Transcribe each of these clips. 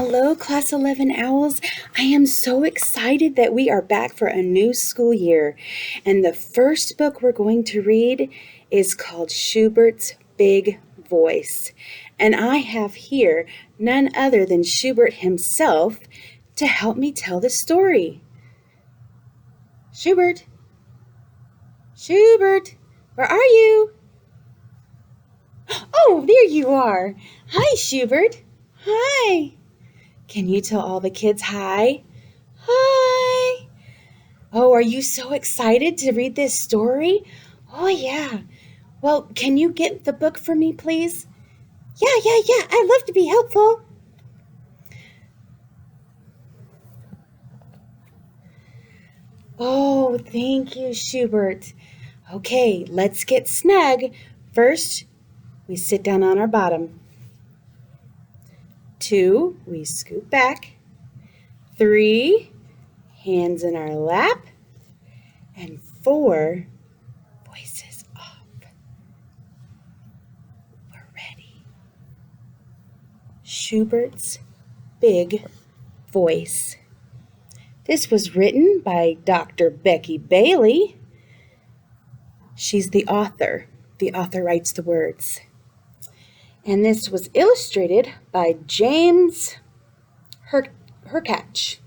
Hello, Class 11 Owls. I am so excited that we are back for a new school year. And the first book we're going to read is called Schubert's Big Voice. And I have here none other than Shubert himself to help me tell the story. Shubert, where are you? Oh, there you are. Hi, Shubert. Hi. Can you tell all the kids hi? Hi. Oh, are you so excited to read this story? Oh, yeah. Well, can you get the book for me, please? Yeah. I'd love to be helpful. Oh, thank you, Shubert. Okay, let's get snug. First, we sit down on our bottom. 2, we scoot back. 3, hands in our lap. And 4, voices up. We're ready. Schubert's Big Voice. This was written by Dr. Becky Bailey. She's the author. The author writes the words. And this was illustrated by James Herkach.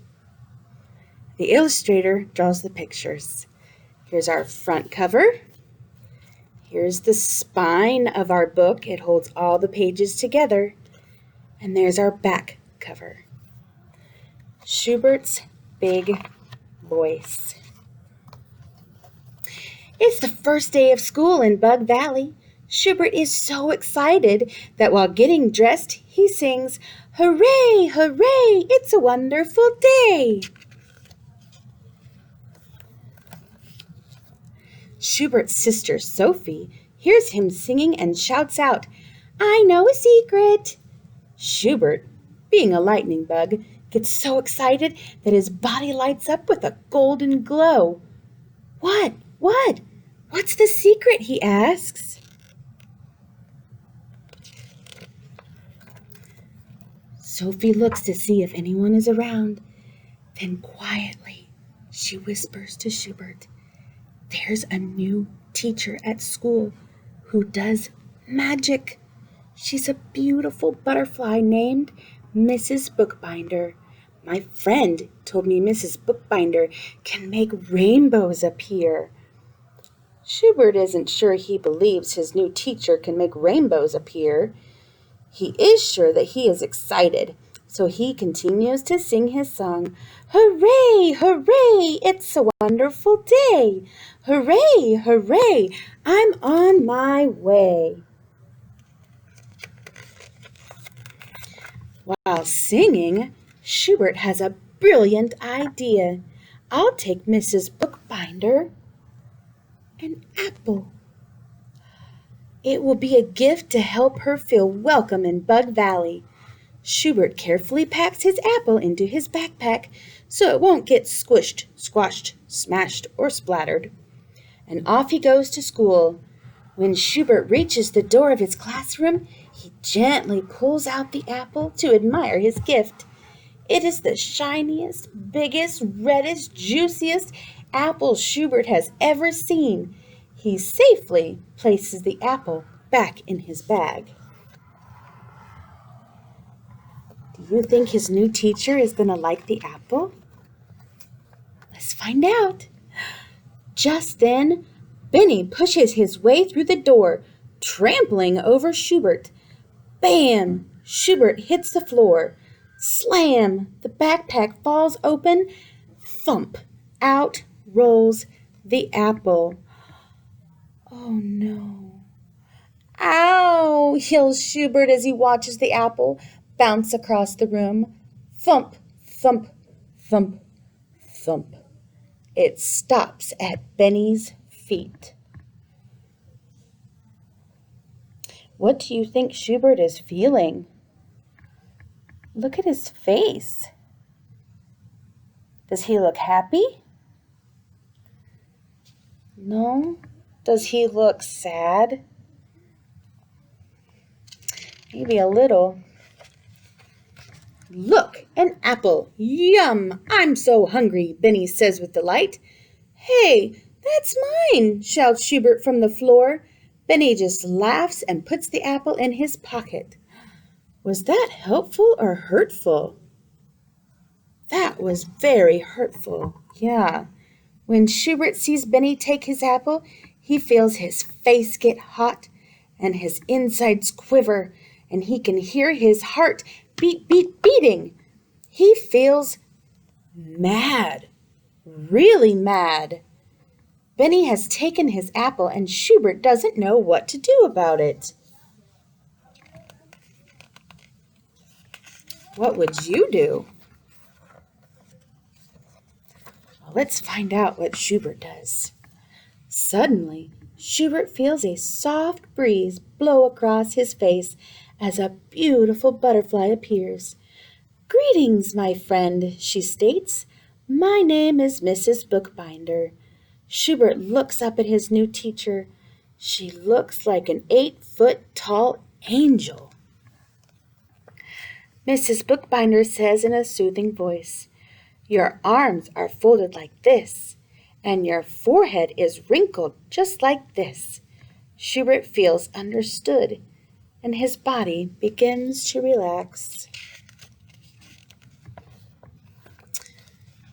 The illustrator draws the pictures. Here's our front cover. Here's the spine of our book. It holds all the pages together. And there's our back cover. Schubert's Big Voice. It's the first day of school in Bug Valley. Shubert is so excited that while getting dressed, he sings, "Hooray, hooray, it's a wonderful day." Schubert's sister, Sophie, hears him singing and shouts out, "I know a secret." Shubert, being a lightning bug, gets so excited that his body lights up with a golden glow. What? What's the secret? He asks. Sophie looks to see if anyone is around. Then quietly, she whispers to Shubert, "There's a new teacher at school who does magic. She's a beautiful butterfly named Mrs. Bookbinder. My friend told me Mrs. Bookbinder can make rainbows appear." Shubert isn't sure he believes his new teacher can make rainbows appear. He is sure that he is excited, so he continues to sing his song, "Hooray, hooray, it's a wonderful day. Hooray, hooray, I'm on my way." While singing, Shubert has a brilliant idea. "I'll take Mrs. Bookbinder an apple. It will be a gift to help her feel welcome in Bug Valley." Shubert carefully packs his apple into his backpack so it won't get squished, squashed, smashed, or splattered. And off he goes to school. When Shubert reaches the door of his classroom, he gently pulls out the apple to admire his gift. It is the shiniest, biggest, reddest, juiciest apple Shubert has ever seen. He safely places the apple back in his bag. Do you think his new teacher is going to like the apple? Let's find out. Just then, Benny pushes his way through the door, trampling over Shubert. Bam! Shubert hits the floor. Slam! The backpack falls open. Thump! Out rolls the apple. Oh no. "Ow!" yells Shubert as he watches the apple bounce across the room. Thump, thump, thump, thump. It stops at Benny's feet. What do you think Shubert is feeling? Look at his face. Does he look happy? No? Does he look sad? Maybe a little. Look, an apple! Yum! I'm so hungry, Benny says with delight. Hey, that's mine, shouts Shubert from the floor. Benny just laughs and puts the apple in his pocket. Was that helpful or hurtful? That was very hurtful, yeah. When Shubert sees Benny take his apple, he feels his face get hot and his insides quiver, and he can hear his heart beating. He feels mad, really mad. Benny has taken his apple and Shubert doesn't know what to do about it. What would you do? Well, let's find out what Shubert does. Suddenly, Shubert feels a soft breeze blow across his face as a beautiful butterfly appears. Greetings, my friend, she states. My name is Mrs. Bookbinder. Shubert looks up at his new teacher. She looks like an 8-foot tall angel. Mrs. Bookbinder says in a soothing voice, Your arms are folded like this, and your forehead is wrinkled just like this. Shubert feels understood, and his body begins to relax.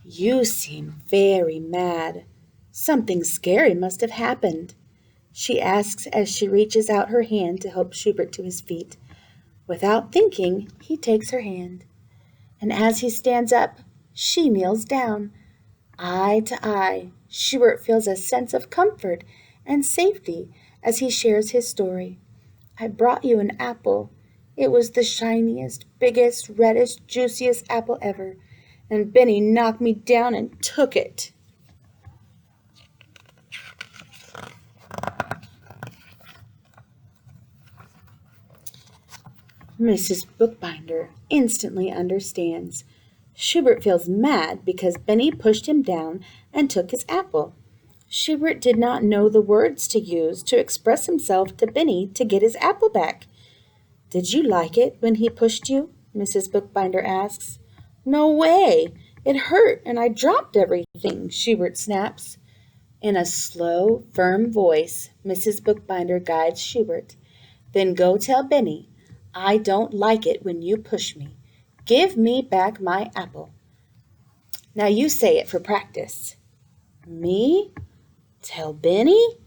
You seem very mad. Something scary must have happened, she asks as she reaches out her hand to help Shubert to his feet. Without thinking, he takes her hand, and as he stands up, she kneels down. Eye to eye, Shubert feels a sense of comfort and safety as he shares his story. I brought you an apple. It was the shiniest, biggest, reddest, juiciest apple ever, and Benny knocked me down and took it. Mrs. Bookbinder instantly understands. Shubert feels mad because Benny pushed him down and took his apple. Shubert did not know the words to use to express himself to Benny to get his apple back. Did you like it when he pushed you? Mrs. Bookbinder asks. No way! It hurt and I dropped everything, Shubert snaps. In a slow, firm voice, Mrs. Bookbinder guides Shubert. Then go tell Benny, I don't like it when you push me. Give me back my apple. Now you say it for practice. Me? Tell Benny?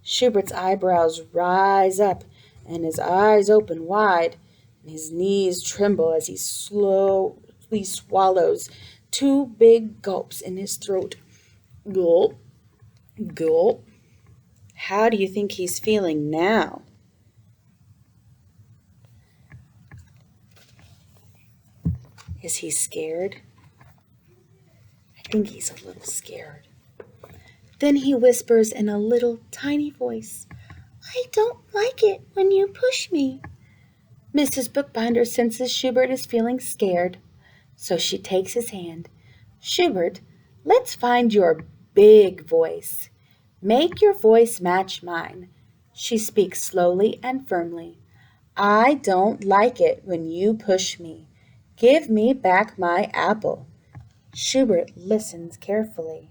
Schubert's eyebrows rise up and his eyes open wide, and his knees tremble as he slowly swallows 2 big gulps in his throat. Gulp, gulp. How do you think he's feeling now? Is he scared? I think he's a little scared. Then he whispers in a little tiny voice, I don't like it when you push me. Mrs. Bookbinder senses Shubert is feeling scared, so she takes his hand. Shubert, let's find your big voice. Make your voice match mine. She speaks slowly and firmly. I don't like it when you push me. Give me back my apple. Shubert listens carefully.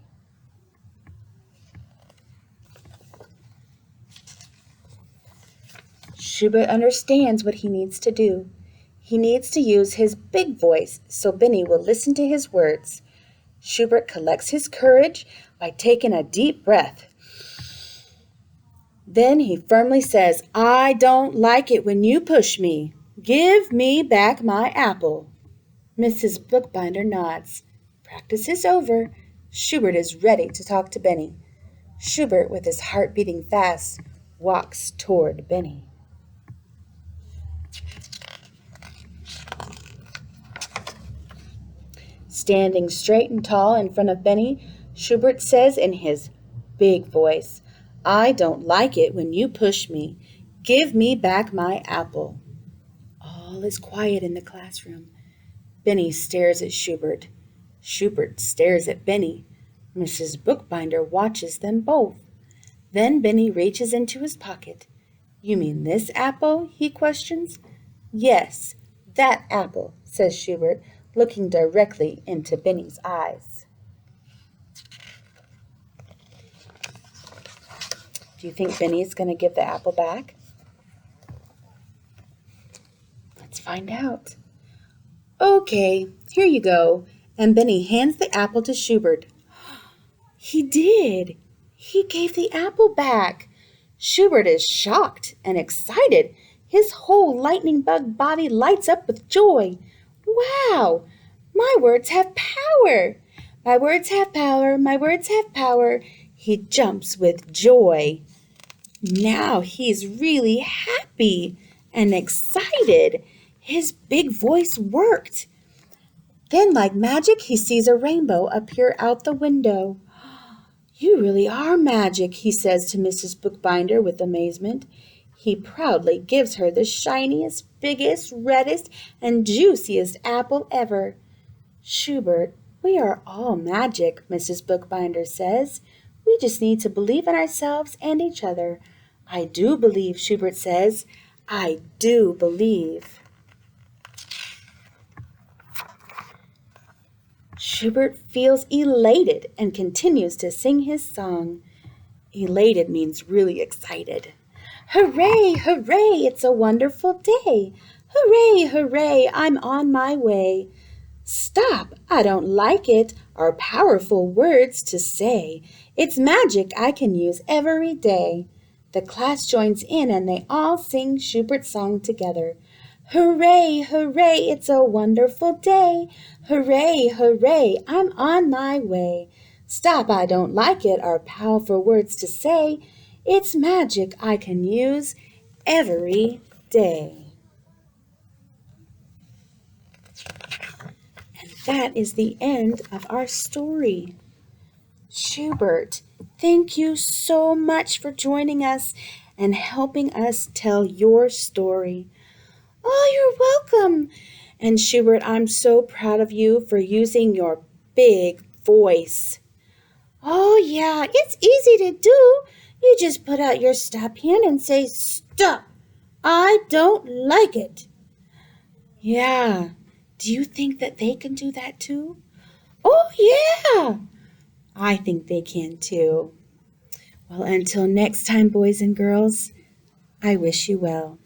Shubert understands what he needs to do. He needs to use his big voice so Benny will listen to his words. Shubert collects his courage by taking a deep breath. Then he firmly says, I don't like it when you push me. Give me back my apple. Mrs. Bookbinder nods. Practice is over. Shubert is ready to talk to Benny. Shubert, with his heart beating fast, walks toward Benny. Standing straight and tall in front of Benny, Shubert says in his big voice, I don't like it when you push me. Give me back my apple. All is quiet in the classroom. Benny stares at Shubert. Shubert stares at Benny. Mrs. Bookbinder watches them both. Then Benny reaches into his pocket. You mean this apple? He questions. Yes, that apple, says Shubert, looking directly into Benny's eyes. Do you think Benny's going to give the apple back? Let's find out. Okay, here you go. And Benny hands the apple to Shubert. He did. He gave the apple back. Shubert is shocked and excited. His whole lightning bug body lights up with joy. Wow! My words have power! My words have power! My words have power! He jumps with joy. Now he's really happy and excited. His big voice worked. Then, like magic, he sees a rainbow appear out the window. You really are magic, he says to Mrs. Bookbinder with amazement. He proudly gives her the shiniest, biggest, reddest, and juiciest apple ever. Shubert, we are all magic, Mrs. Bookbinder says. We just need to believe in ourselves and each other. I do believe, Shubert says. I do believe. Shubert feels elated and continues to sing his song. Elated means really excited. Hooray, hooray, it's a wonderful day. Hooray, hooray, I'm on my way. Stop, I don't like it, are powerful words to say. It's magic I can use every day. The class joins in and they all sing Schubert's song together. Hooray, hooray, it's a wonderful day. Hooray, hooray, I'm on my way. Stop, I don't like it, are powerful words to say. It's magic I can use every day. And that is the end of our story. Shubert, thank you so much for joining us and helping us tell your story. Oh, you're welcome. And Shubert, I'm so proud of you for using your big voice. Oh, yeah, it's easy to do. You just put out your stop hand and say, stop. I don't like it. Yeah. Do you think that they can do that too? Oh, yeah. I think they can too. Well, until next time, boys and girls, I wish you well.